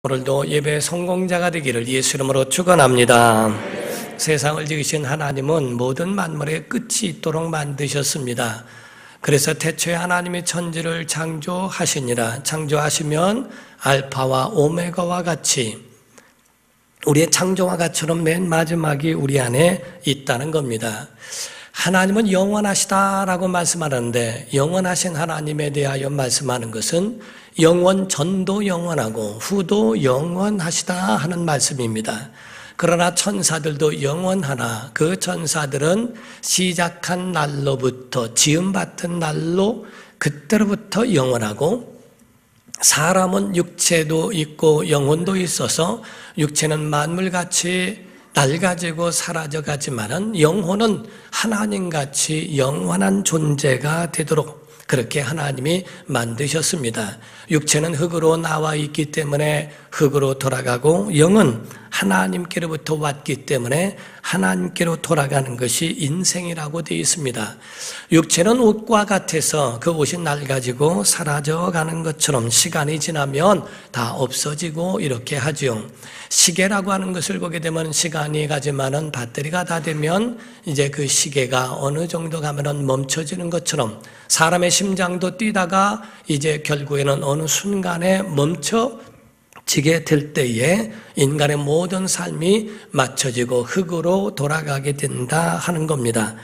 오늘도 예배 성공자가 되기를 예수 이름으로 축원합니다. 세상을 지으신 하나님은 모든 만물의 끝이 있도록 만드셨습니다. 그래서 태초에 하나님이 천지를 창조하시니라. 창조하시면 알파와 오메가와 같이 우리의 창조와 같이처럼 맨 마지막이 우리 안에 있다는 겁니다. 하나님은 영원하시다라고 말씀하는데, 영원하신 하나님에 대하여 말씀하는 것은 영원 전도 영원하고 후도 영원하시다 하는 말씀입니다. 그러나 천사들도 영원하나 그 천사들은 시작한 날로부터 지음받은 날로 그때로부터 영원하고, 사람은 육체도 있고 영혼도 있어서 육체는 만물같이 낡아지고 사라져가지만은 영혼은 하나님같이 영원한 존재가 되도록 그렇게 하나님이 만드셨습니다. 육체는 흙으로 나와 있기 때문에 흙으로 돌아가고, 영은 하나님께로부터 왔기 때문에 하나님께로 돌아가는 것이 인생이라고 되어 있습니다. 육체는 옷과 같아서 그 옷이 낡아지고 사라져가는 것처럼 시간이 지나면 다 없어지고 이렇게 하죠. 시계라고 하는 것을 보게 되면 시간이 가지만은 배터리가 다 되면 이제 그 시계가 어느 정도 가면은 멈춰지는 것처럼 사람의 심장도 뛰다가 이제 결국에는 어느 순간에 멈춰지게 될 때에 인간의 모든 삶이 맞춰지고 흙으로 돌아가게 된다 하는 겁니다.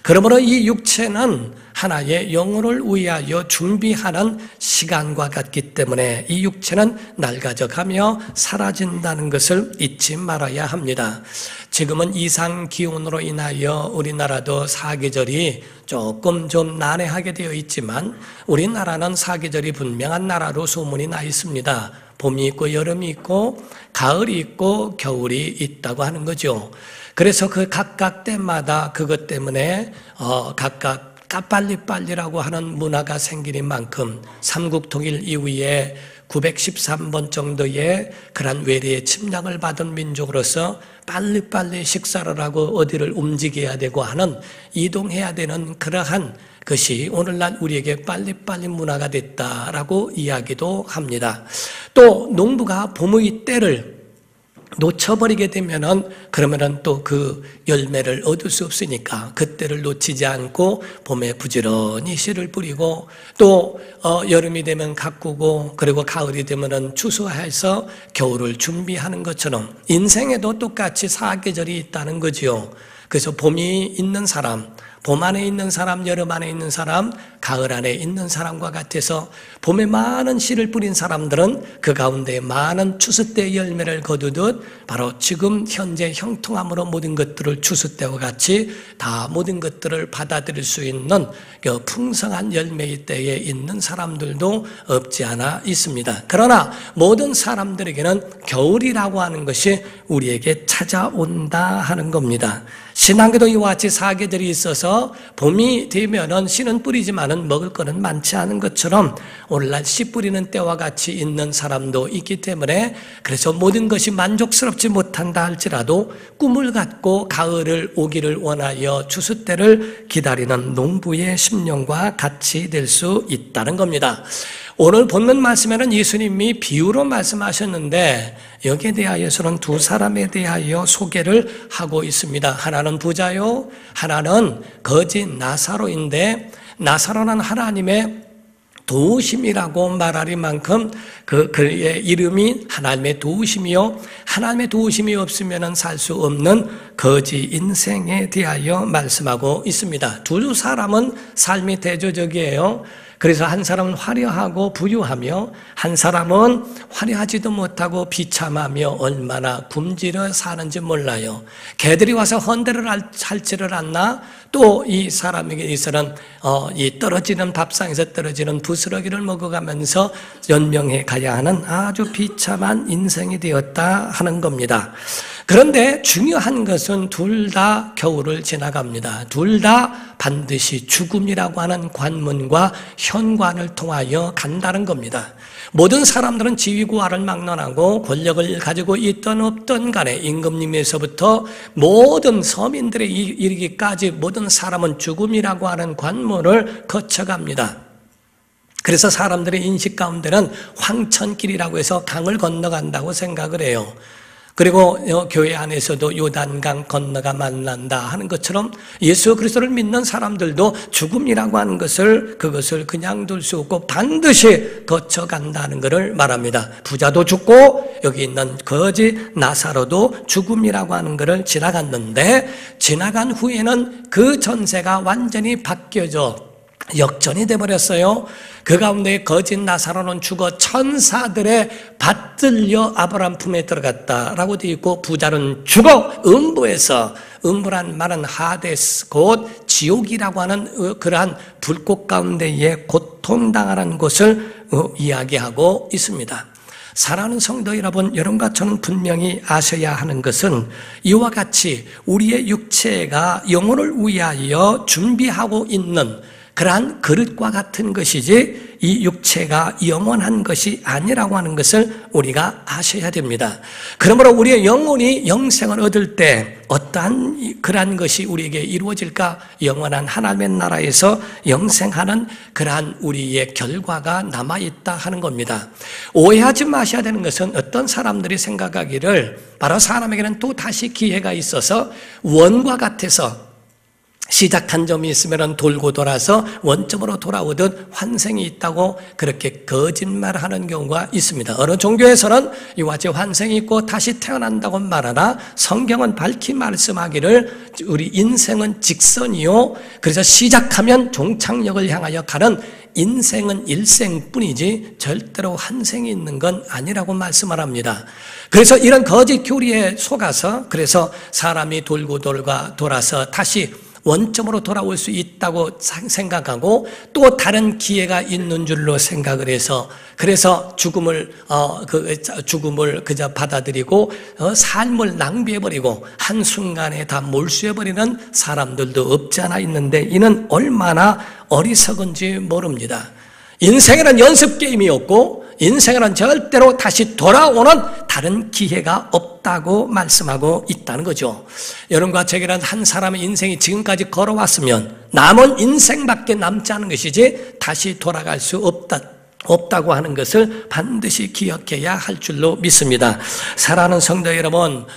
그러므로 이 육체는 하나의 영혼을 위하여 준비하는 시간과 같기 때문에 이 육체는 낡아져 가며 사라진다는 것을 잊지 말아야 합니다. 지금은 이상 기온으로 인하여 우리나라도 사계절이 조금 좀 난해하게 되어 있지만 우리나라는 사계절이 분명한 나라로 소문이 나 있습니다. 봄이 있고 여름이 있고 가을이 있고 겨울이 있다고 하는 거죠. 그래서 그 각각 때마다 그것 때문에 각각 빨리빨리라고 하는 문화가 생기는 만큼 삼국통일 이후에 913번 정도의 그런 외래의 침략을 받은 민족으로서 빨리빨리 식사를 하고 어디를 움직여야 되고 하는, 이동해야 되는 그러한 것이 오늘날 우리에게 빨리빨리 문화가 됐다라고 이야기도 합니다. 또 농부가 봄의 때를 놓쳐버리게 되면은 그러면은 또 그 열매를 얻을 수 없으니까 그때를 놓치지 않고 봄에 부지런히 씨를 뿌리고, 또 여름이 되면 가꾸고, 그리고 가을이 되면은 추수해서 겨울을 준비하는 것처럼 인생에도 똑같이 사계절이 있다는 거지요. 그래서 봄이 있는 사람, 봄 안에 있는 사람, 여름 안에 있는 사람, 가을 안에 있는 사람과 같아서 봄에 많은 씨를 뿌린 사람들은 그 가운데 많은 추수 때 열매를 거두듯 바로 지금 현재 형통함으로 모든 것들을 추수 때와 같이 다 모든 것들을 받아들일 수 있는 그 풍성한 열매의 때에 있는 사람들도 없지 않아 있습니다. 그러나 모든 사람들에게는 겨울이라고 하는 것이 우리에게 찾아온다 하는 겁니다. 신앙에도 이와 같이 사계절이 있어서 봄이 되면은 씨는 뿌리지만은 먹을 거는 많지 않은 것처럼 오늘날 씨 뿌리는 때와 같이 있는 사람도 있기 때문에, 그래서 모든 것이 만족스럽지 못한다 할지라도 꿈을 갖고 가을을 오기를 원하여 추수 때를 기다리는 농부의 심령과 같이 될 수 있다는 겁니다. 오늘 본문 말씀에는 예수님이 비유로 말씀하셨는데 여기에 대하여서는 두 사람에 대하여 소개를 하고 있습니다. 하나는 부자요, 하나는 거지 나사로인데, 나사로는 하나님의 도우심이라고 말할 만큼 그의 이름이 하나님의 도우심이요, 하나님의 도우심이 없으면 살 수 없는 거지 인생에 대하여 말씀하고 있습니다. 두 사람은 삶이 대조적이에요. 그래서 한 사람은 화려하고 부유하며 한 사람은 화려하지도 못하고 비참하며 얼마나 굶주려 사는지 몰라요. 개들이 와서 헌대를 할지를 않나, 또 이 사람에게 있어서는 이 떨어지는 밥상에서 떨어지는 부스러기를 먹어가면서 연명해 가야 하는 아주 비참한 인생이 되었다 하는 겁니다. 그런데 중요한 것은 둘 다 겨울을 지나갑니다. 둘 다 반드시 죽음이라고 하는 관문과 현관을 통하여 간다는 겁니다. 모든 사람들은 지위고하를 막론하고 권력을 가지고 있던 없던 간에 임금님에서부터 모든 서민들에 이르기까지 모든 사람은 죽음이라고 하는 관문을 거쳐갑니다. 그래서 사람들의 인식 가운데는 황천길이라고 해서 강을 건너간다고 생각을 해요. 그리고 교회 안에서도 요단강 건너가 만난다 하는 것처럼 예수 그리스도를 믿는 사람들도 죽음이라고 하는 그것을 그냥 둘 수 없고 반드시 거쳐간다는 것을 말합니다. 부자도 죽고 여기 있는 거지 나사로도 죽음이라고 하는 것을 지나갔는데, 지나간 후에는 그 전세가 완전히 바뀌어져 역전이 돼버렸어요. 그 가운데 거짓 나사로는 죽어 천사들의 받들려 아브라함 품에 들어갔다라고 되어 있고, 부자는 죽어 음부에서, 음부란 말은 하데스 곧 지옥이라고 하는 그러한 불꽃 가운데에 고통당하는 곳을 이야기하고 있습니다. 사랑하는 성도 여러분, 여러분과 저는 분명히 아셔야 하는 것은 이와 같이 우리의 육체가 영혼을 위하여 준비하고 있는 그러한 그릇과 같은 것이지 이 육체가 영원한 것이 아니라고 하는 것을 우리가 아셔야 됩니다. 그러므로 우리의 영혼이 영생을 얻을 때 어떠한 그러한 것이 우리에게 이루어질까? 영원한 하나님의 나라에서 영생하는 그러한 우리의 결과가 남아있다 하는 겁니다. 오해하지 마셔야 되는 것은, 어떤 사람들이 생각하기를 바로 사람에게는 또 다시 기회가 있어서 원과 같아서 시작한 점이 있으면 돌고 돌아서 원점으로 돌아오듯 환생이 있다고 그렇게 거짓말하는 경우가 있습니다. 어느 종교에서는 이와 같이 환생이 있고 다시 태어난다고 말하나, 성경은 밝히 말씀하기를 우리 인생은 직선이요, 그래서 시작하면 종착역을 향하여 가는 인생은 일생뿐이지 절대로 환생이 있는 건 아니라고 말씀을 합니다. 그래서 이런 거짓 교리에 속아서, 그래서 사람이 돌고 돌아서 다시 원점으로 돌아올 수 있다고 생각하고 또 다른 기회가 있는 줄로 생각을 해서, 그래서 죽음을 그저 받아들이고 삶을 낭비해버리고 한순간에 다 몰수해버리는 사람들도 없지 않아 있는데, 이는 얼마나 어리석은지 모릅니다. 인생에는 연습 게임이 없고 인생에는 절대로 다시 돌아오는 다른 기회가 없다고 말씀하고 있다는 거죠. 여러분과 제게는 한 사람의 인생이 지금까지 걸어왔으면 남은 인생밖에 남지 않은 것이지 다시 돌아갈 수 없다고 하는 것을 반드시 기억해야 할 줄로 믿습니다. 사랑하는 성도 여러분,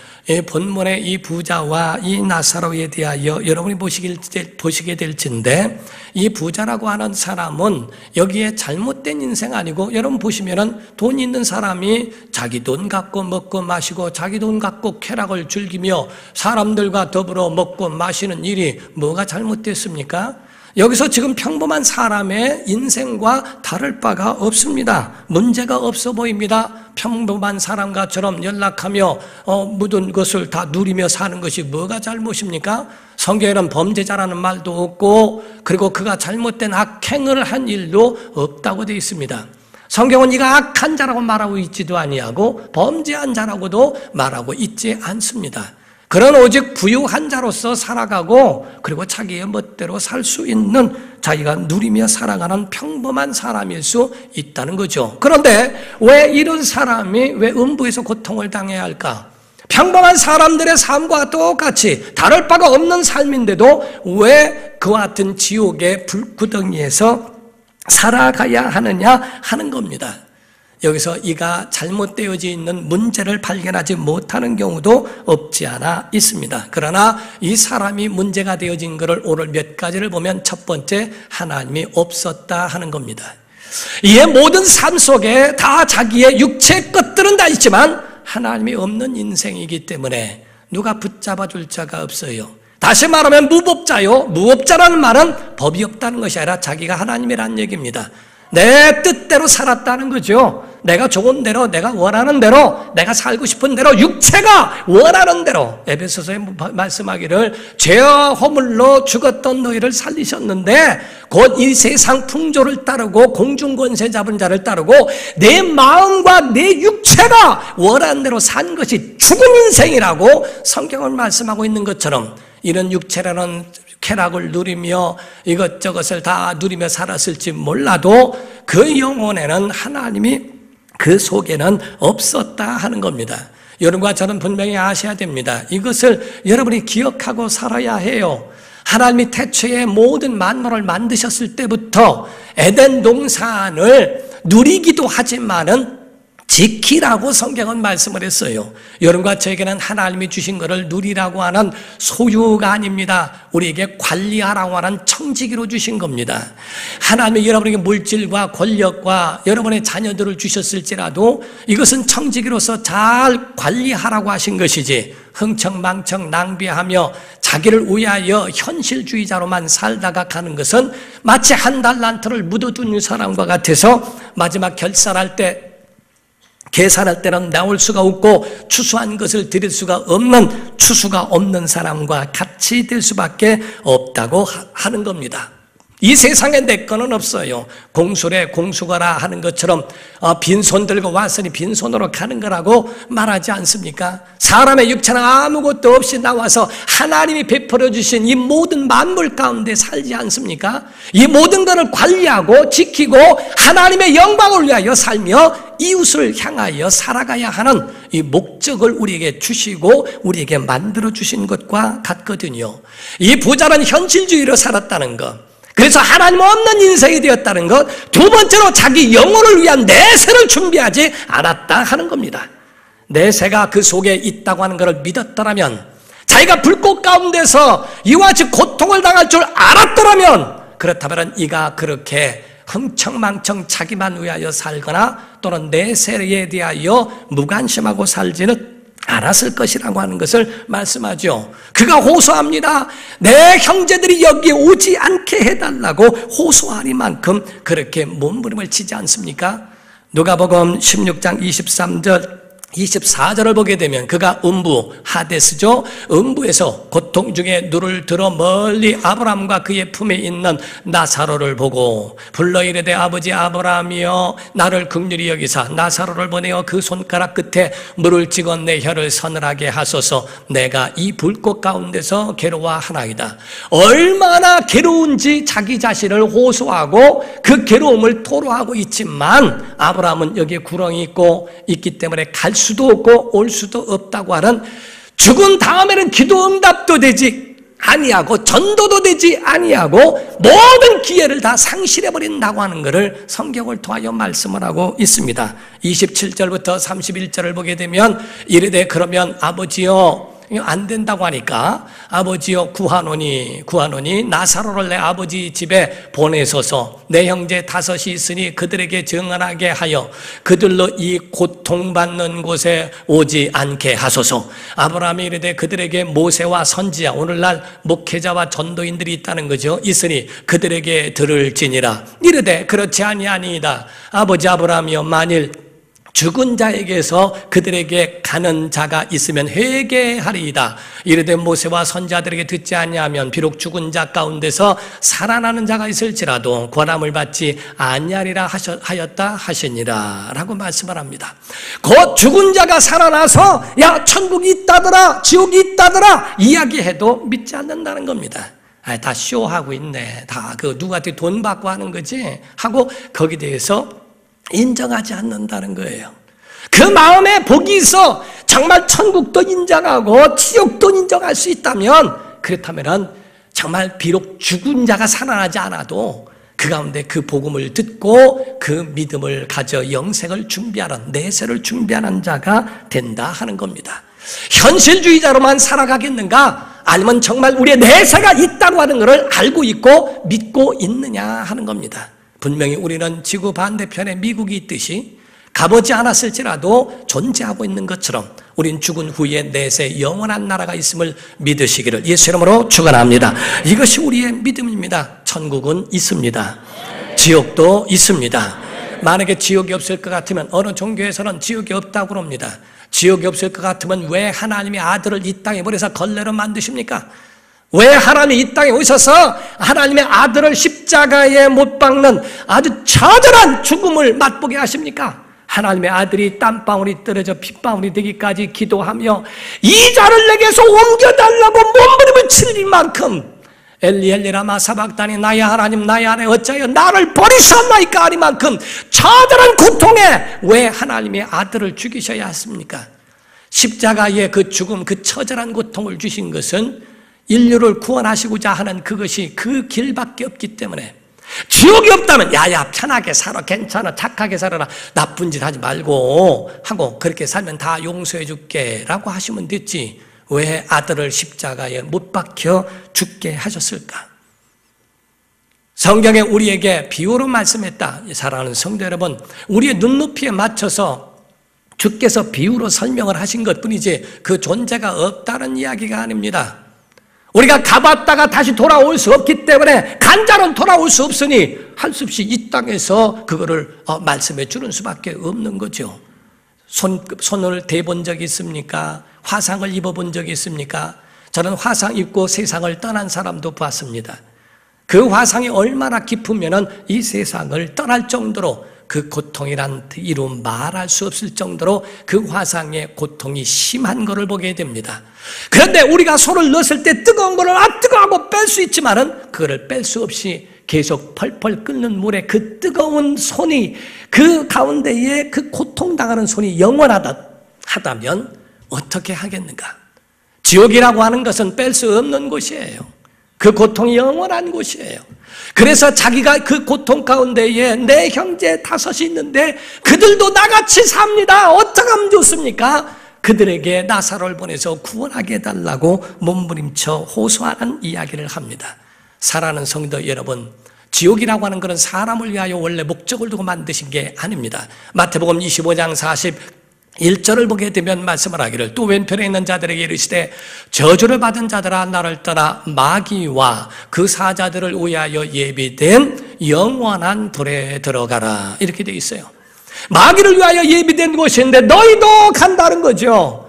본문의 이 부자와 이 나사로에 대하여 여러분이 보시게 될진데, 이 부자라고 하는 사람은 여기에 잘못된 인생 아니고, 여러분 보시면은 돈 있는 사람이 자기 돈 갖고 먹고 마시고 자기 돈 갖고 쾌락을 즐기며 사람들과 더불어 먹고 마시는 일이 뭐가 잘못됐습니까? 여기서 지금 평범한 사람의 인생과 다를 바가 없습니다. 문제가 없어 보입니다. 평범한 사람과처럼 연락하며 모든 것을 다 누리며 사는 것이 뭐가 잘못입니까? 성경에는 범죄자라는 말도 없고, 그리고 그가 잘못된 악행을 한 일도 없다고 되어 있습니다. 성경은 이가 악한 자라고 말하고 있지도 아니하고 범죄한 자라고도 말하고 있지 않습니다. 그런 오직 부유한 자로서 살아가고, 그리고 자기의 멋대로 살 수 있는, 자기가 누리며 살아가는 평범한 사람일 수 있다는 거죠. 그런데 왜 이런 사람이 왜 음부에서 고통을 당해야 할까? 평범한 사람들의 삶과 똑같이 다를 바가 없는 삶인데도 왜 그와 같은 지옥의 불구덩이에서 살아가야 하느냐 하는 겁니다. 여기서 이가 잘못되어져 있는 문제를 발견하지 못하는 경우도 없지 않아 있습니다. 그러나 이 사람이 문제가 되어진 것을 오늘 몇 가지를 보면, 첫 번째, 하나님이 없었다 하는 겁니다. 이의 모든 삶 속에 다 자기의 육체의 것들은 다 있지만 하나님이 없는 인생이기 때문에 누가 붙잡아 줄 자가 없어요. 다시 말하면 무법자요. 무법자라는 말은 법이 없다는 것이 아니라 자기가 하나님이라는 얘기입니다. 내 뜻대로 살았다는 거죠. 내가 좋은 대로, 내가 원하는 대로, 내가 살고 싶은 대로, 육체가 원하는 대로. 에베소서에 말씀하기를 죄와 허물로 죽었던 너희를 살리셨는데 곧 이 세상 풍조를 따르고 공중권세 잡은 자를 따르고 내 마음과 내 육체가 원하는 대로 산 것이 죽은 인생이라고 성경을 말씀하고 있는 것처럼, 이런 육체라는 쾌락을 누리며 이것저것을 다 누리며 살았을지 몰라도 그 영혼에는 하나님이 그 속에는 없었다 하는 겁니다. 여러분과 저는 분명히 아셔야 됩니다. 이것을 여러분이 기억하고 살아야 해요. 하나님이 태초에 모든 만물을 만드셨을 때부터 에덴 동산을 누리기도 하지만은 지키라고 성경은 말씀을 했어요. 여러분과 저에게는 하나님이 주신 것을 누리라고 하는 소유가 아닙니다. 우리에게 관리하라고 하는 청지기로 주신 겁니다. 하나님이 여러분에게 물질과 권력과 여러분의 자녀들을 주셨을지라도 이것은 청지기로서 잘 관리하라고 하신 것이지, 흥청망청 낭비하며 자기를 위하여 현실주의자로만 살다가 가는 것은 마치 한 달란트를 묻어둔 사람과 같아서 마지막 결산할 때, 계산할 때는 나올 수가 없고 추수한 것을 드릴 수가 없는, 추수가 없는 사람과 같이 될 수밖에 없다고 하는 겁니다. 이 세상에 내 거는 없어요. 공수래 공수거라 하는 것처럼 빈손 들고 왔으니 빈손으로 가는 거라고 말하지 않습니까? 사람의 육체는 아무것도 없이 나와서 하나님이 베풀어 주신 이 모든 만물 가운데 살지 않습니까? 이 모든 것을 관리하고 지키고 하나님의 영광을 위하여 살며 이웃을 향하여 살아가야 하는 이 목적을 우리에게 주시고 우리에게 만들어 주신 것과 같거든요. 이 부자는 현실주의로 살았다는 것, 그래서 하나님 없는 인생이 되었다는 것, 두 번째로 자기 영혼을 위한 내세를 준비하지 않았다 하는 겁니다. 내세가 그 속에 있다고 하는 것을 믿었더라면, 자기가 불꽃 가운데서 이와 같이 고통을 당할 줄 알았더라면, 그렇다면 이가 그렇게 흥청망청 자기만 위하여 살거나 또는 내세에 대하여 무관심하고 살지는 않았을 것이라고 하는 것을 말씀하죠. 그가 호소합니다. 내 형제들이 여기에 오지 않게 해달라고 호소하니만큼 그렇게 몸부림을 치지 않습니까? 누가복음 16장 23절 24절을 보게 되면 그가 음부, 하데스죠. 음부에서 고통 중에 눈을 들어 멀리 아브라함과 그의 품에 있는 나사로를 보고 불러 이르되 아버지 아브라함이여 나를 긍휼히 여기사 나사로를 보내어 그 손가락 끝에 물을 찍어 내 혀를 서늘하게 하소서. 내가 이 불꽃 가운데서 괴로워하나이다. 얼마나 괴로운지 자기 자신을 호소하고 그 괴로움을 토로하고 있지만 아브라함은 여기에 구렁이 있기 때문에 갈 수도 없고 올 수도 없다고 하는, 죽은 다음에는 기도 응답도 되지 아니하고 전도도 되지 아니하고 모든 기회를 다 상실해버린다고 하는 것을 성경을 통하여 말씀을 하고 있습니다. 27절부터 31절을 보게 되면 이르되 그러면 아버지여, 안 된다고 하니까 아버지여 구하노니 나사로를 내 아버지 집에 보내소서. 내 형제 5이 있으니 그들에게 증언하게 하여 그들로 이 고통받는 곳에 오지 않게 하소서. 아브라함이 이르되 그들에게 모세와 선지자, 오늘날 목회자와 전도인들이 있다는 거죠. 있으니 그들에게 들을지니라. 이르되 그렇지 아니하니이다. 아버지 아브라함이여 만일 죽은 자에게서 그들에게 가는 자가 있으면 회개하리이다. 이르되 모세와 선자들에게 듣지 아니하면 비록 죽은 자 가운데서 살아나는 자가 있을지라도 권함을 받지 아니하리라 하였다 하시니라 라고 말씀을 합니다. 곧 죽은 자가 살아나서 야 천국이 있다더라 지옥이 있다더라 이야기해도 믿지 않는다는 겁니다. 다 쇼하고 있네, 다 그 누구한테 돈 받고 하는 거지 하고 거기에 대해서 인정하지 않는다는 거예요. 그 마음에 복이 있어 정말 천국도 인정하고 지옥도 인정할 수 있다면, 그렇다면 정말 비록 죽은 자가 살아나지 않아도 그 가운데 그 복음을 듣고 그 믿음을 가져 영생을 준비하는, 내세를 준비하는 자가 된다 하는 겁니다. 현실주의자로만 살아가겠는가? 아니면 정말 우리의 내세가 있다고 하는 것을 알고 있고 믿고 있느냐 하는 겁니다. 분명히 우리는 지구 반대편에 미국이 있듯이 가보지 않았을지라도 존재하고 있는 것처럼 우린 죽은 후에 내세 영원한 나라가 있음을 믿으시기를 예수 이름으로 축원합니다. 이것이 우리의 믿음입니다. 천국은 있습니다. 지옥도 있습니다. 만약에 지옥이 없을 것 같으면, 어느 종교에서는 지옥이 없다고 그럽니다. 지옥이 없을 것 같으면 왜 하나님의 아들을 이 땅에 보내서 걸레로 만드십니까? 왜 하나님이 이 땅에 오셔서 하나님의 아들을 십자가에 못 박는 아주 처절한 죽음을 맛보게 하십니까? 하나님의 아들이 땀방울이 떨어져 핏방울이 되기까지 기도하며 이 자를 내게서 옮겨달라고 몸부림을 치는 만큼 엘리 엘리 라마 사박다니 나의 하나님 나의 하나님 어찌하여 나를 버리셨나이까 하니만큼 처절한 고통에 왜 하나님의 아들을 죽이셔야 했습니까? 십자가의 그 죽음, 그 처절한 고통을 주신 것은 인류를 구원하시고자 하는 그것이 그 길밖에 없기 때문에 지옥이 없다면 야야 편하게 살아, 괜찮아, 착하게 살아라, 나쁜 짓 하지 말고 하고 그렇게 살면 다 용서해 줄게 라고 하시면 됐지, 왜 아들을 십자가에 못 박혀 죽게 하셨을까? 성경에 우리에게 비유로 말씀했다. 사랑하는 성도 여러분, 우리의 눈높이에 맞춰서 주께서 비유로 설명을 하신 것뿐이지 그 존재가 없다는 이야기가 아닙니다. 우리가 가봤다가 다시 돌아올 수 없기 때문에 간자로 돌아올 수 없으니 할 수 없이 이 땅에서 그거를 말씀해 주는 수밖에 없는 거죠. 손을 대본 적이 있습니까? 화상을 입어본 적이 있습니까? 저는 화상 입고 세상을 떠난 사람도 봤습니다. 그 화상이 얼마나 깊으면은 이 세상을 떠날 정도로 그 고통이란 이루 말할 수 없을 정도로 그 화상의 고통이 심한 것을 보게 됩니다. 그런데 우리가 손을 넣었을 때 뜨거운 것을 뜨거워하고 뺄 수 있지만은 그거를 뺄 수 없이 계속 펄펄 끓는 물에 그 뜨거운 손이, 그 가운데에 그 고통당하는 손이 영원하다면 어떻게 하겠는가? 지옥이라고 하는 것은 뺄 수 없는 곳이에요. 그 고통이 영원한 곳이에요. 그래서 자기가 그 고통 가운데에 내 형제 5이 있는데 그들도 나같이 삽니다. 어떡하면 좋습니까? 그들에게 나사로를 보내서 구원하게 해달라고 몸부림쳐 호소하는 이야기를 합니다. 사랑하는 성도 여러분, 지옥이라고 하는 것은 사람을 위하여 원래 목적을 두고 만드신 게 아닙니다. 마태복음 25장 41절을 보게 되면 말씀을 하기를, 또 왼편에 있는 자들에게 이르시되 저주를 받은 자들아 나를 떠나 마귀와 그 사자들을 위하여 예비된 영원한 불에 들어가라, 이렇게 되어 있어요. 마귀를 위하여 예비된 곳인데 너희도 간다는 거죠.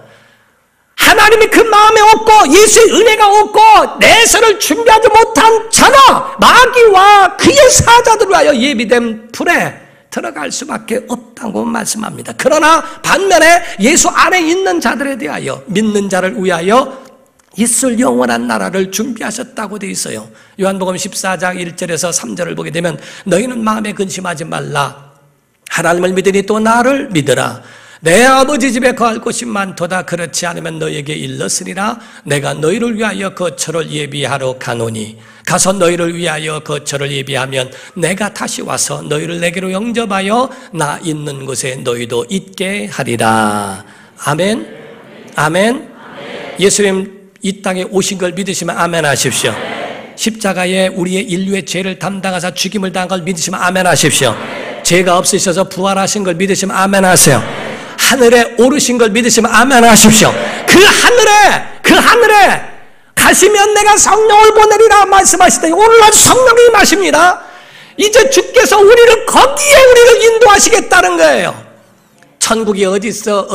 하나님이 그 마음에 없고 예수의 은혜가 없고 내세를 준비하지 못한 자가 마귀와 그의 사자들을 위하여 예비된 불에 들어갈 수밖에 없다고 말씀합니다. 그러나 반면에 예수 안에 있는 자들에 대하여, 믿는 자를 위하여 있을 영원한 나라를 준비하셨다고 되어 있어요. 요한복음 14장 1절에서 3절을 보게 되면 너희는 마음에 근심하지 말라. 하나님을 믿으니 또 나를 믿으라. 내 아버지 집에 거할 곳이 많도다. 그렇지 않으면 너희에게 일렀으리라. 내가 너희를 위하여 거처를 예비하러 가노니 가서 너희를 위하여 거처를 예비하면 내가 다시 와서 너희를 내게로 영접하여 나 있는 곳에 너희도 있게 하리라. 아멘. 아멘. 예수님 이 땅에 오신 걸 믿으시면 아멘 하십시오. 십자가에 우리의 인류의 죄를 담당하사 죽임을 당한 걸 믿으시면 아멘 하십시오. 죄가 없으셔서 부활하신 걸 믿으시면 아멘 하세요. 하늘에 오르신 걸 믿으시면 아멘 하십시오. 그 하늘에 가시면 내가 성령을 보내리라 말씀하시더니 오늘날 성령이 임하십니다. 이제 주께서 우리를 거기에 우리를 인도하시겠다는 거예요. 천국이 어디 있어?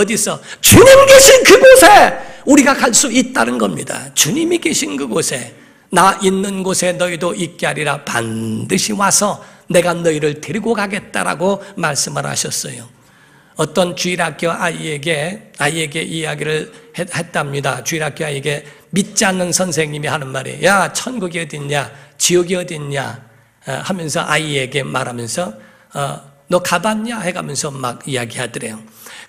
주님 계신 그곳에 우리가 갈 수 있다는 겁니다. 주님이 계신 그곳에, 나 있는 곳에 너희도 있게 하리라. 반드시 와서 내가 너희를 데리고 가겠다라고 말씀을 하셨어요. 어떤 주일학교 아이에게 이야기를 했답니다. 주일학교 아이에게 믿지 않는 선생님이 하는 말이, 야 천국이 어딨냐 지옥이 어딨냐 하면서 아이에게 말하면서 너 가봤냐 해가면서 막 이야기하더래요.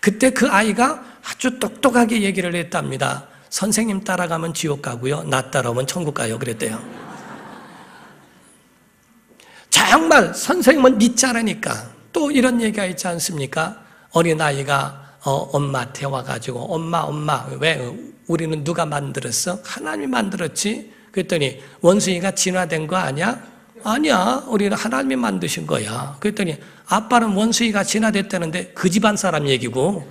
그때 그 아이가 아주 똑똑하게 얘기를 했답니다. 선생님 따라가면 지옥 가고요, 나 따라오면 천국 가요 그랬대요. 정말 선생님은 믿지 않으니까. 또 이런 얘기가 있지 않습니까? 어린아이가 엄마한테 와가지고 엄마 왜 우리는 누가 만들었어? 하나님이 만들었지. 그랬더니 원숭이가 진화된 거 아니야? 아니야, 우리는 하나님이 만드신 거야. 그랬더니 아빠는 원숭이가 진화됐다는데 그 집안 사람 얘기고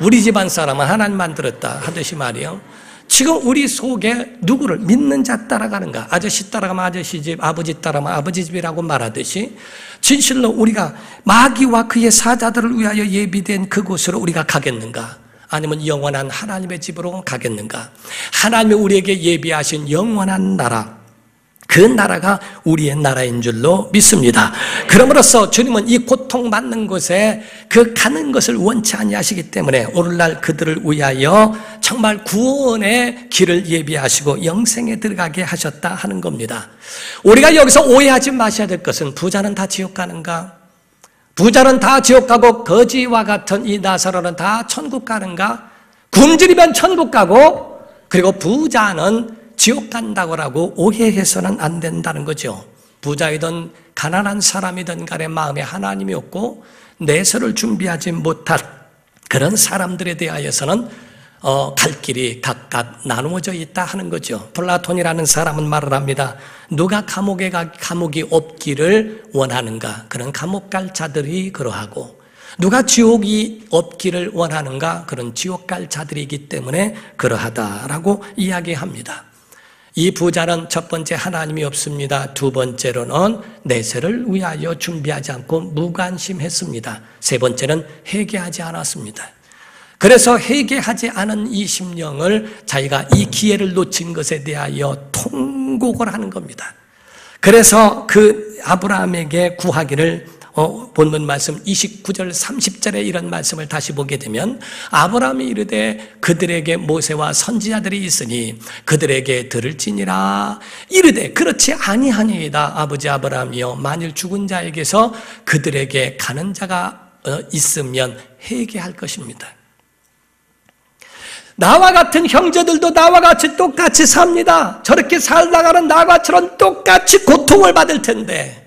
우리 집안 사람은 하나님 만들었다 하듯이 말이요. 지금 우리 속에 누구를 믿는 자 따라가는가? 아저씨 따라가면 아저씨 집, 아버지 따라가면 아버지 집이라고 말하듯이 진실로 우리가 마귀와 그의 사자들을 위하여 예비된 그곳으로 우리가 가겠는가? 아니면 영원한 하나님의 집으로 가겠는가? 하나님이 우리에게 예비하신 영원한 나라, 그 나라가 우리의 나라인 줄로 믿습니다. 그러므로써 주님은 이 고통받는 곳에 그 가는 것을 원치 아니하시기 때문에 오늘날 그들을 위하여 정말 구원의 길을 예비하시고 영생에 들어가게 하셨다 하는 겁니다. 우리가 여기서 오해하지 마셔야 될 것은, 부자는 다 지옥 가는가? 부자는 다 지옥 가고 거지와 같은 이 나사로는 다 천국 가는가? 굶주리면 천국 가고, 그리고 부자는 지옥 간다고 오해해서는 안 된다는 거죠. 부자이든 가난한 사람이든 간에 마음에 하나님이 없고 내세를 준비하지 못할 그런 사람들에 대하여서는 갈 길이 각각 나누어져 있다 하는 거죠. 플라톤이라는 사람은 말을 합니다. 누가 감옥이 없기를 원하는가? 그런 감옥 갈 자들이 그러하고, 누가 지옥이 없기를 원하는가? 그런 지옥 갈 자들이기 때문에 그러하다라고 이야기합니다. 이 부자는 첫 번째 하나님이 없습니다. 두 번째로는 내세를 위하여 준비하지 않고 무관심했습니다. 세 번째는 회개하지 않았습니다. 그래서 회개하지 않은 이 심령을 자기가 이 기회를 놓친 것에 대하여 통곡을 하는 겁니다. 그래서 그 아브라함에게 구하기를 본문 말씀 29절 30절에 이런 말씀을 다시 보게 되면, 아브라함이 이르되 그들에게 모세와 선지자들이 있으니 그들에게 들을지니라. 이르되 그렇지 아니하니이다. 아버지 아브라함이여, 만일 죽은 자에게서 그들에게 가는 자가 있으면 회개할 것입니다. 나와 같은 형제들도 나와 같이 똑같이 삽니다. 저렇게 살다가는 나와처럼 똑같이 고통을 받을 텐데,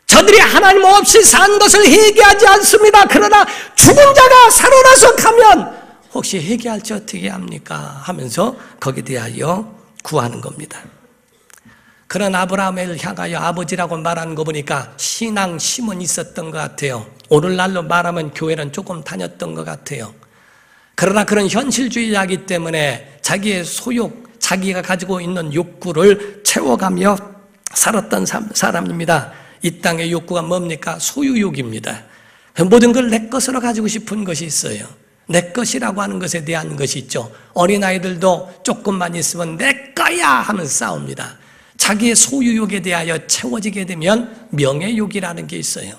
저들이 하나님 없이 산 것을 회개하지 않습니다. 그러나 죽은 자가 살아나서 가면 혹시 회개할지 어떻게 합니까? 하면서 거기에 대하여 구하는 겁니다. 그런 아브라함을 향하여 아버지라고 말하는 거 보니까 신앙심은 있었던 것 같아요. 오늘날로 말하면 교회는 조금 다녔던 것 같아요. 그러나 그런 현실주의자이기 때문에 자기의 소욕, 자기가 가지고 있는 욕구를 채워가며 살았던 사람입니다. 이 땅의 욕구가 뭡니까? 소유욕입니다. 모든 걸 내 것으로 가지고 싶은 것이 있어요. 내 것이라고 하는 것에 대한 것이 있죠. 어린아이들도 조금만 있으면 내 거야 하면서 싸웁니다. 자기의 소유욕에 대하여 채워지게 되면 명예욕이라는 게 있어요.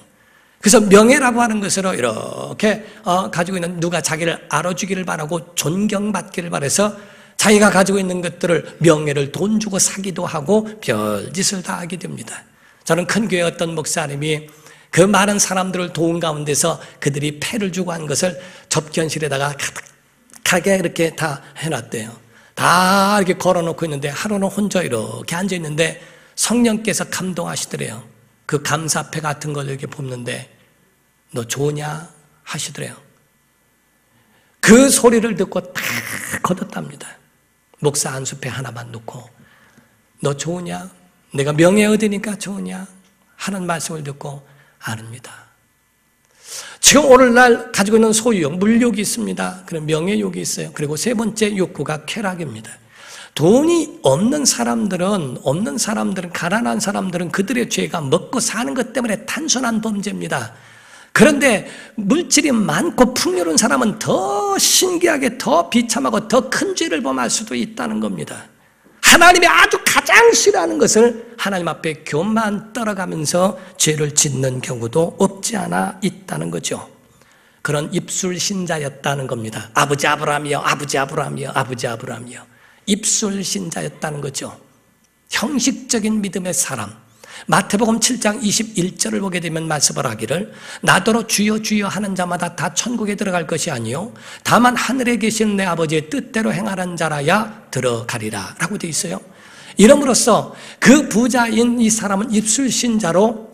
그래서 명예라고 하는 것으로 이렇게 가지고 있는, 누가 자기를 알아주기를 바라고 존경받기를 바라서 자기가 가지고 있는 것들을, 명예를 돈 주고 사기도 하고 별짓을 다 하게 됩니다. 저는 큰 교회 어떤 목사님이 그 많은 사람들을 도운 가운데서 그들이 패를 주고 한 것을 접견실에다가 가득하게 이렇게 다 해놨대요. 다 이렇게 걸어놓고 있는데 하루는 혼자 이렇게 앉아있는데 성령께서 감동하시더래요. 그 감사패 같은 걸 이렇게 뽑는데 너 좋으냐 하시더래요. 그 소리를 듣고 다 걷었답니다. 목사 안수패 하나만 놓고 너 좋으냐? 내가 명예 얻으니까 좋으냐? 하는 말씀을 듣고 아닙니다. 지금 오늘날 가지고 있는 소유욕, 물욕이 있습니다. 그런 명예욕이 있어요. 그리고 세 번째 욕구가 쾌락입니다. 돈이 없는 사람들은, 가난한 사람들은 그들의 죄가 먹고 사는 것 때문에 단순한 범죄입니다. 그런데 물질이 많고 풍요로운 사람은 더 신기하게, 더 비참하고 더 큰 죄를 범할 수도 있다는 겁니다. 하나님이 아주 가장 싫어하는 것을 하나님 앞에 교만 떨어가면서 죄를 짓는 경우도 없지 않아 있다는 거죠. 그런 입술신자였다는 겁니다. 아버지 아브라함이여, 아버지 아브라함이여, 아버지 아브라함이여. 입술신자였다는 거죠. 형식적인 믿음의 사람. 마태복음 7장 21절을 보게 되면 말씀을 하기를, 나더러 주여 주여 하는 자마다 다 천국에 들어갈 것이 아니요 다만 하늘에 계신 내 아버지의 뜻대로 행하는 자라야 들어가리라 라고 되어 있어요. 이름으로써 그 부자인 이 사람은 입술신자로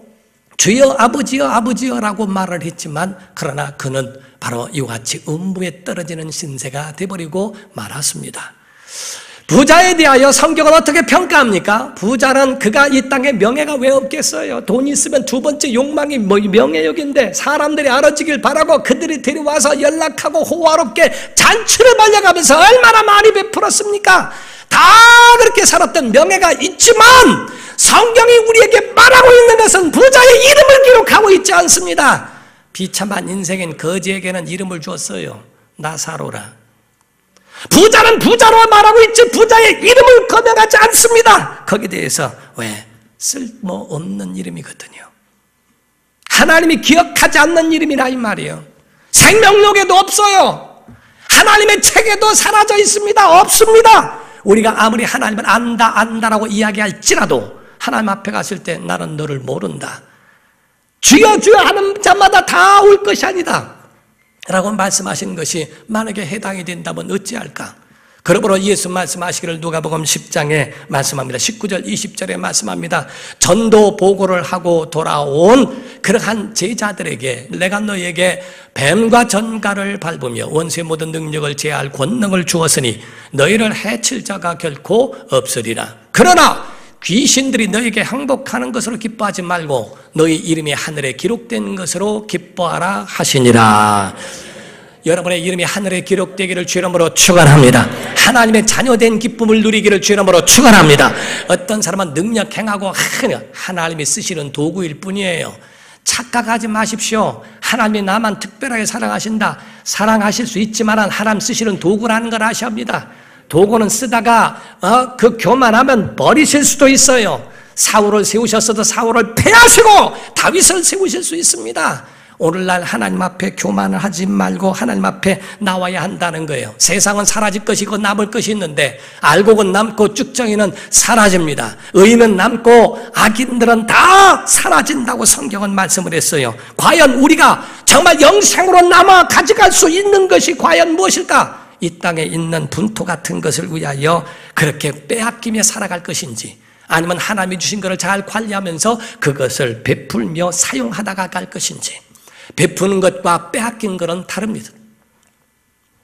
주여 아버지여 아버지여 라고 말을 했지만, 그러나 그는 바로 이와 같이 음부에 떨어지는 신세가 되어버리고 말았습니다. 부자에 대하여 성경은 어떻게 평가합니까? 부자는 그가 이 땅에 명예가 왜 없겠어요? 돈이 있으면 두 번째 욕망이 명예욕인데, 사람들이 알아주길 바라고 그들이 데려와서 연락하고 호화롭게 잔치를 벌려가면서 얼마나 많이 베풀었습니까? 다 그렇게 살았던 명예가 있지만, 성경이 우리에게 말하고 있는 것은 부자의 이름을 기록하고 있지 않습니다. 비참한 인생인 거지에게는 이름을 주었어요. 나사로라. 부자는 부자로 말하고 있지 부자의 이름을 거명하지 않습니다. 거기에 대해서 왜? 쓸모없는 이름이거든요. 하나님이 기억하지 않는 이름이라 이 말이에요. 생명록에도 없어요. 하나님의 책에도 사라져 있습니다. 없습니다. 우리가 아무리 하나님을 안다라고 이야기할지라도 하나님 앞에 갔을 때 나는 너를 모른다. 주여 주여 하는 자마다 다 올 것이 아니다 라고 말씀하신 것이 만약에 해당이 된다면 어찌할까? 그러므로 예수 말씀하시기를 누가복음 10장에 말씀합니다. 19절 20절에 말씀합니다. 전도 보고를 하고 돌아온 그러한 제자들에게 내가 너희에게 뱀과 전갈을 밟으며 원수의 모든 능력을 제할 권능을 주었으니 너희를 해칠 자가 결코 없으리라. 그러나 귀신들이 너희에게 항복하는 것으로 기뻐하지 말고 너희 이름이 하늘에 기록된 것으로 기뻐하라 하시니라. 여러분의 이름이 하늘에 기록되기를 주 이름으로 축원합니다. 하나님의 자녀된 기쁨을 누리기를 주 이름으로 축원합니다. 어떤 사람은 능력 행하고 하나님이 쓰시는 도구일 뿐이에요. 착각하지 마십시오. 하나님이 나만 특별하게 사랑하신다. 사랑하실 수 있지만 하나님 쓰시는 도구라는 걸 아셔야 합니다. 도구는 쓰다가 그 교만하면 버리실 수도 있어요. 사울을 세우셨어도 사울을 패하시고 다윗을 세우실 수 있습니다. 오늘날 하나님 앞에 교만을 하지 말고 하나님 앞에 나와야 한다는 거예요. 세상은 사라질 것이고 남을 것이 있는데 알곡은 남고 쭉정이는 사라집니다. 의인은 남고 악인들은 다 사라진다고 성경은 말씀을 했어요. 과연 우리가 정말 영생으로 남아 가져갈 수 있는 것이 과연 무엇일까? 이 땅에 있는 분토 같은 것을 위하여 그렇게 빼앗기며 살아갈 것인지, 아니면 하나님이 주신 것을 잘 관리하면서 그것을 베풀며 사용하다가 갈 것인지. 베푸는 것과 빼앗긴 것은 다릅니다.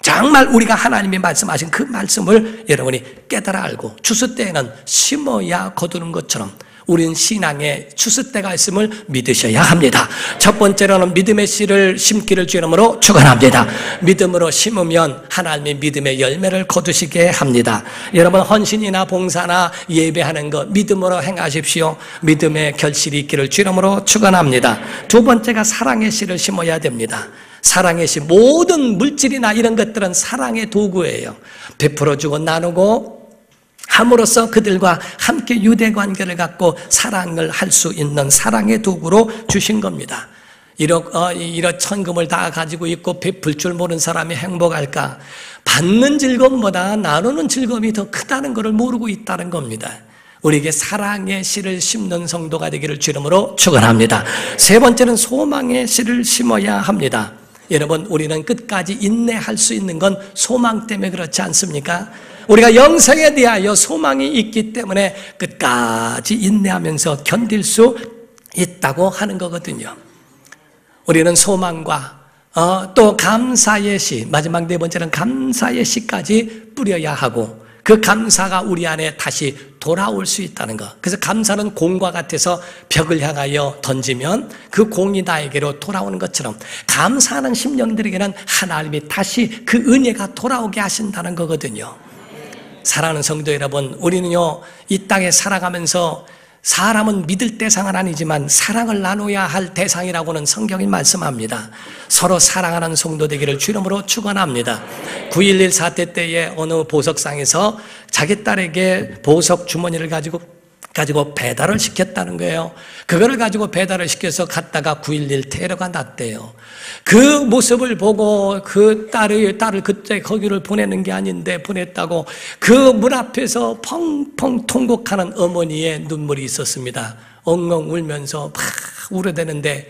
정말 우리가 하나님이 말씀하신 그 말씀을 여러분이 깨달아 알고 추수 때에는 심어야 거두는 것처럼 우리는 신앙에 추수 때가 있음을 믿으셔야 합니다. 첫 번째로는 믿음의 씨를 심기를 주 이름으로 축원합니다. 믿음으로 심으면 하나님이 믿음의 열매를 거두시게 합니다. 여러분 헌신이나 봉사나 예배하는 것 믿음으로 행하십시오. 믿음의 결실이 있기를 주 이름으로 축원합니다. 두 번째가 사랑의 씨를 심어야 됩니다. 사랑의 씨, 모든 물질이나 이런 것들은 사랑의 도구예요. 베풀어주고 나누고 함으로써 그들과 함께 유대관계를 갖고 사랑을 할 수 있는 사랑의 도구로 주신 겁니다. 이런 천금을 다 가지고 있고 베풀 줄 모르는 사람이 행복할까? 받는 즐거움보다 나누는 즐거움이 더 크다는 것을 모르고 있다는 겁니다. 우리에게 사랑의 씨를 심는 성도가 되기를 주 이름으로 축원합니다. 세 번째는 소망의 씨를 심어야 합니다. 여러분, 우리는 끝까지 인내할 수 있는 건 소망 때문에 그렇지 않습니까? 우리가 영생에 대하여 소망이 있기 때문에 끝까지 인내하면서 견딜 수 있다고 하는 거거든요. 우리는 소망과 또 감사의 씨, 마지막 네 번째는 감사의 씨까지 뿌려야 하고 그 감사가 우리 안에 다시 돌아올 수 있다는 것. 그래서 감사는 공과 같아서 벽을 향하여 던지면 그 공이 나에게로 돌아오는 것처럼 감사하는 심령들에게는 하나님이 다시 그 은혜가 돌아오게 하신다는 거거든요. 사랑하는 성도 여러분, 우리는요 이 땅에 살아가면서 사람은 믿을 대상은 아니지만 사랑을 나눠야 할 대상이라고는 성경이 말씀합니다. 서로 사랑하는 성도 되기를 주 이름으로 축원합니다. 9.11 사태 때에 어느 보석상에서 자기 딸에게 보석 주머니를 가지고 배달을 시켰다는 거예요. 그거를 가지고 배달을 시켜서 갔다가 9.11 테러가 났대요. 그 모습을 보고 그 딸을 그때 거기를 보내는 게 아닌데 보냈다고 그 문 앞에서 펑펑 통곡하는 어머니의 눈물이 있었습니다. 엉엉 울면서 막 울어대는데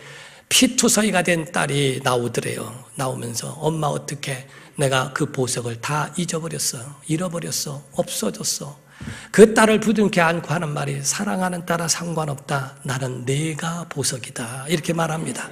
피투성이가 된 딸이 나오더래요. 나오면서 엄마 어떡해, 내가 그 보석을 다 잊어버렸어, 잃어버렸어, 없어졌어. 그 딸을 부둥켜 안고 하는 말이 사랑하는 딸아 상관없다, 나는 네가 보석이다, 이렇게 말합니다.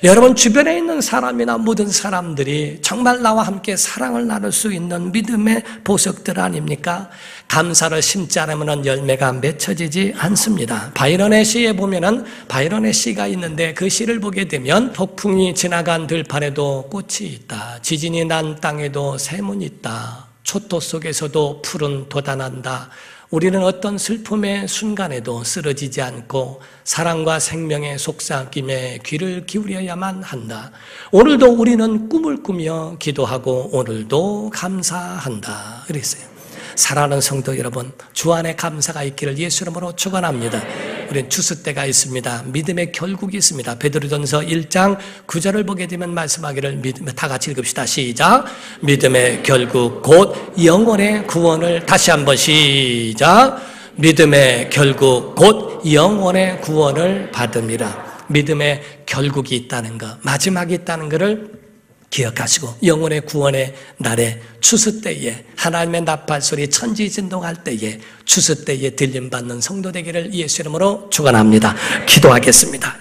여러분 주변에 있는 사람이나 모든 사람들이 정말 나와 함께 사랑을 나눌 수 있는 믿음의 보석들 아닙니까? 감사를 심지 않으면 열매가 맺혀지지 않습니다. 바이런의 시에 보면은 바이런의 시가 있는데 그 시를 보게 되면 폭풍이 지나간 들판에도 꽃이 있다, 지진이 난 땅에도 샘은 있다, 초토 속에서도 푸른 돋아난다. 우리는 어떤 슬픔의 순간에도 쓰러지지 않고 사랑과 생명의 속삭임에 귀를 기울여야만 한다. 오늘도 우리는 꿈을 꾸며 기도하고 오늘도 감사한다. 그랬어요. 사랑하는 성도 여러분, 주 안에 감사가 있기를 예수 이름으로 축원합니다. 우리는 추수 때가 있습니다. 믿음의 결국이 있습니다. 베드로전서 1장 9절을 보게 되면 말씀하기를, 다 같이 읽읍시다. 시작. 믿음의 결국 곧 영혼의 구원을, 다시 한번 시작. 믿음의 결국 곧 영혼의 구원을 받음이라. 믿음의 결국이 있다는 것, 마지막이 있다는 것을 기억하시고 영혼의 구원의 날에 추수 때에 하나님의 나팔소리 천지 진동할 때에 추수 때에 들림받는 성도 되기를 예수 이름으로 축원합니다. 기도하겠습니다.